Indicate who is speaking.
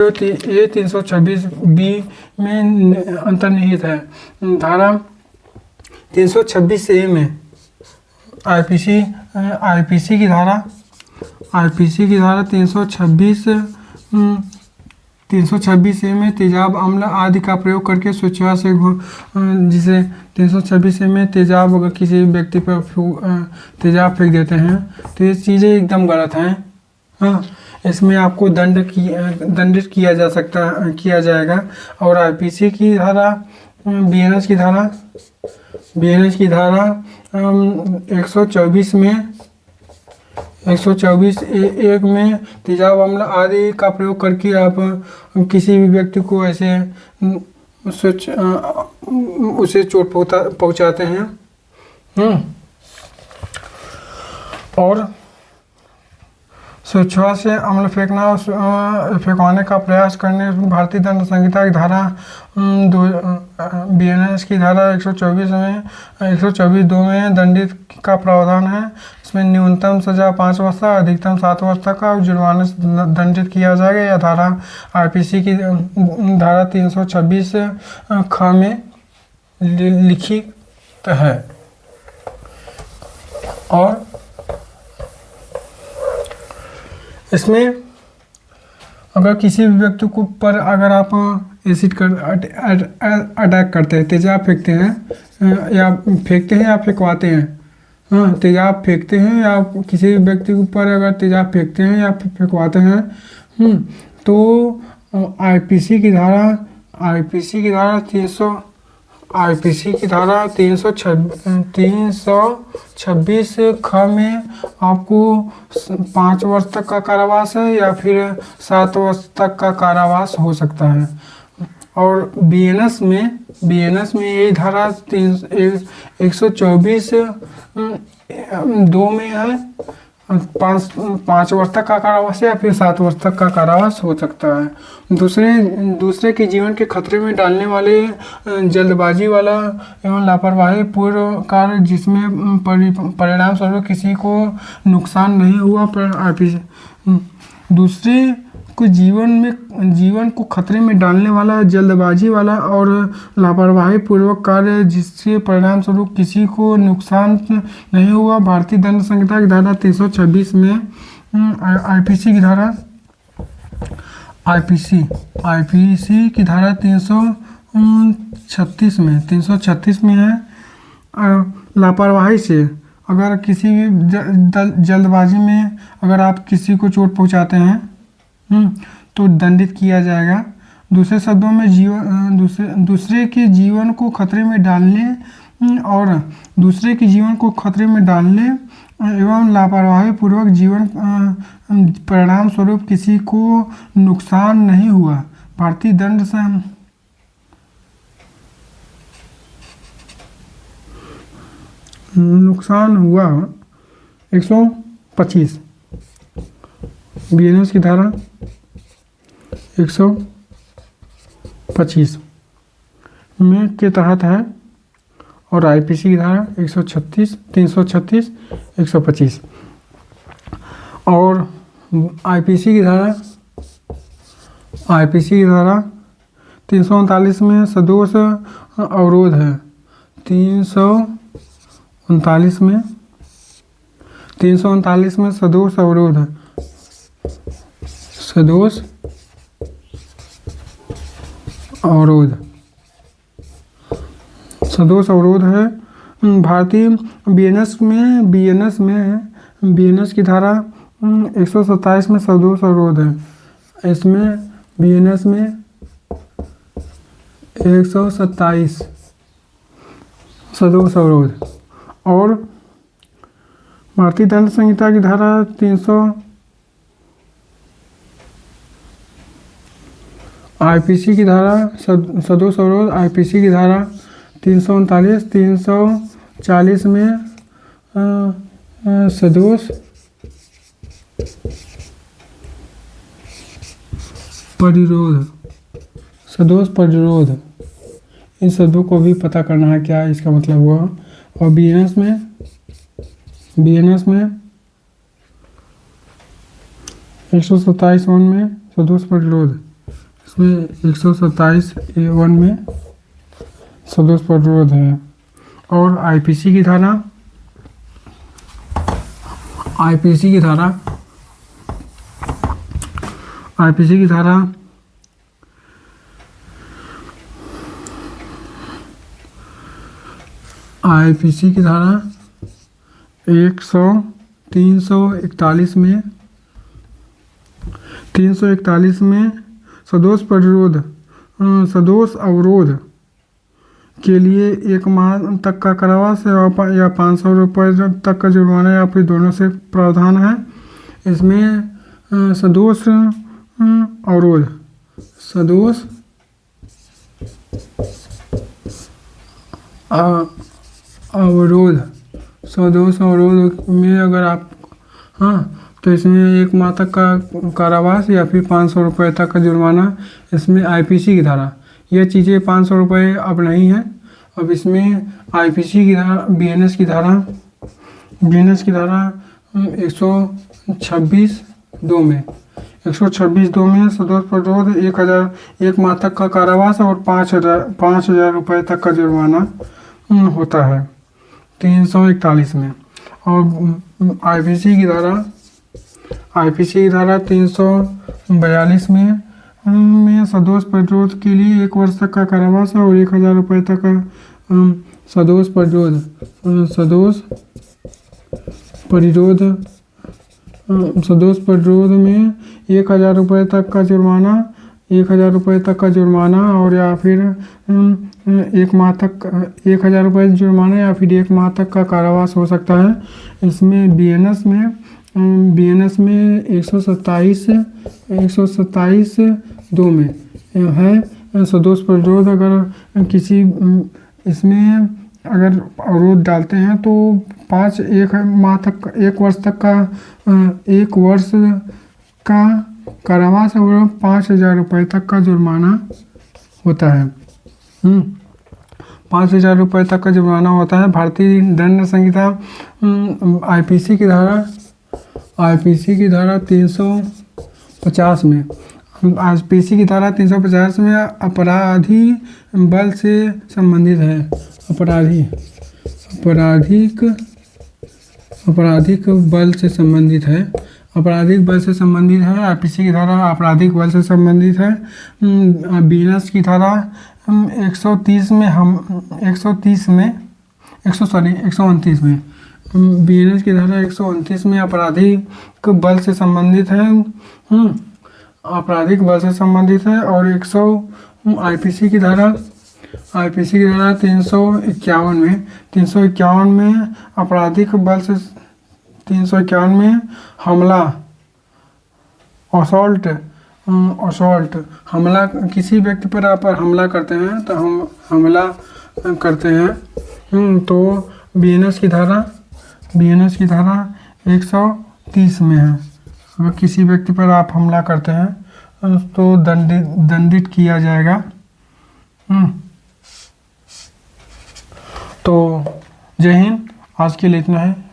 Speaker 1: ये 326 बी में अंतर्निहित है। धारा 326 ए में आईपीसी की धारा 326 ए में तेजाब अम्ल आदि का प्रयोग करके स्वेच्छा से जिसे 326 ए में तेजाब अगर किसी व्यक्ति पर तेजाब फेंक देते हैं तो ये चीज़ें एकदम गलत हैं। हाँ, इसमें आपको दंडित किया जाएगा। और आईपीसी की धारा बीएनएस की धारा 124 में 124(1) में तेजाब अम्ल आदि का प्रयोग करके आप किसी भी व्यक्ति को ऐसे उसे चोट पहुंचाते हैं। और स्वेच्छा से अम्ल फेंकवाने का प्रयास करने भारतीय दंड संहिता की धारा बीएनएस की धारा 124(2) में दंडित का प्रावधान है। इसमें न्यूनतम सजा 5 वर्ष अधिकतम 7 वर्ष तक का जुर्माने से दंडित किया जाएगा। यह धारा आईपीसी की धारा 326 ख में लिखित है। और इसमें अगर किसी भी व्यक्ति को पर अगर आप एसिड अटैक करते हैं, तेजाब फेंकते हैं या फेंकवाते हैं, हाँ, तेजाब फेंकते हैं या किसी भी व्यक्ति के ऊपर अगर तेजाब फेंकते हैं या फेंकवाते हैं, तो आईपीसी की धारा 326 ख में आपको 5 वर्ष तक का कारावास है या फिर 7 वर्ष तक का कारावास हो सकता है। और बीएनएस में ये धारा 124(2) में है 5 वर्ष तक का कारावास या फिर 7 वर्ष तक का कारावास हो सकता है। दूसरे के जीवन के खतरे में डालने वाले जल्दबाजी वाला एवं लापरवाही पूर्ण कार्य जिसमें परिणाम स्वरूप किसी को नुकसान नहीं हुआ पर दूसरे को जीवन को खतरे में डालने वाला जल्दबाजी वाला और लापरवाही पूर्वक कार्य जिससे परिणाम स्वरूप किसी को नुकसान नहीं हुआ। भारतीय दंड संहिता की धारा 326 में आईपीसी की धारा 336 में है लापरवाही से अगर किसी भी जल्दबाजी में अगर आप किसी को चोट पहुंचाते हैं तो दंडित किया जाएगा। दूसरे शब्दों में दूसरे के जीवन को खतरे में डालने एवं लापरवाही पूर्वक जीवन परिणाम स्वरूप किसी को नुकसान नहीं हुआ। भारतीय दंड नुकसान हुआ 125 बीएनएस की धारा 125 में के तहत है। और आईपीसी की धारा 336 125 और आईपीसी की धारा 339 में सदोष अवरोध है। 339 में सदोष अवरोध है। सदोष अवरोध है। भारतीय बीएनएस की धारा 127 में सदोष अवरोध है। इसमें बीएनएस में 127 सदोष अवरोध। और भारतीय दंड संहिता की धारा 300 आईपीसी की धारा सदोष अवरोध आईपीसी की धारा 339 340 में सदोष प्रतिरोध इन शब्दों को भी पता करना है क्या इसका मतलब हुआ। और बीएनएस में 127 में सदोष प्रतिरोध इसमें 127A1 में सदोष प्रतिरोध है। और आईपीसी की धारा, आईपीसी की धारा, आईपीसी की धारा आईपीसी की धारा 341 में 341 में सदोष प्रतिरोध, सदोष अवरोध के लिए 1 माह तक का कारावास या 500 रुपये तक का जुर्माना या फिर दोनों से प्रावधान है। इसमें सदोष अवरोध, सदोष अवरोध, सदोष अवरोध में अगर आप तो इसमें 1 माह तक का कारावास या फिर 500 रुपये तक का जुर्माना। इसमें आईपीसी की धारा, यह चीज़ें 500 रुपये अब नहीं है। अब इसमें आईपीसी की धारा, बीएनएस की धारा, बीएनएस की धारा 126(2) में 126(2) में सदोष प्रतिरोध 1 माह तक का कारावास और 5,000 रुपये तक का जुर्माना होता है 341 में। और आईपीसी की धारा, आईपीसी की धारा 342 में सदोष प्रतिरोध के लिए 1 वर्ष तक का कारावास और 1,000 रुपये तक का सदोष प्रतिरोध, सदोष प्रतिरोध में 1,000 रुपये तक का जुर्माना, 1,000 रुपये तक का जुर्माना और या फिर 1 माह तक 1,000 रुपये जुर्माना या फिर 1 माह तक का कारावास हो सकता है। इसमें बीएनएस में 127(2) में है सदोष प्रतिरोध। अगर किसी इसमें अगर अवरोध डालते हैं तो 1 माह तक 1 वर्ष तक का 1 वर्ष का कारावास और 5,000 रुपये तक का जुर्माना होता है। 5,000 रुपये तक का जुर्माना होता है। भारतीय दंड संहिता आईपीसी की धारा, आईपीसी की धारा 350 में, आईपीसी की धारा 350 में अपराधी बल से संबंधित है। आपराधिक बल से संबंधित है, आपराधिक बल से संबंधित है। आईपीसी की धारा आपराधिक बल से संबंधित है। बीएनएस की धारा 129 में बीएनएस की धारा 129 में आपराधिक बल से संबंधित है, आपराधिक बल से संबंधित है। और आईपीसी की धारा 351 में आपराधिक बल से 351 में हमला, असॉल्ट, हमला, किसी व्यक्ति पर आप हमला करते हैं तो हम हमला करते हैं तो बीएनएस की धारा 130 में है। अगर किसी व्यक्ति पर आप हमला करते हैं तो दंडित किया जाएगा। तो जय हिंद, आज के लिए इतना है।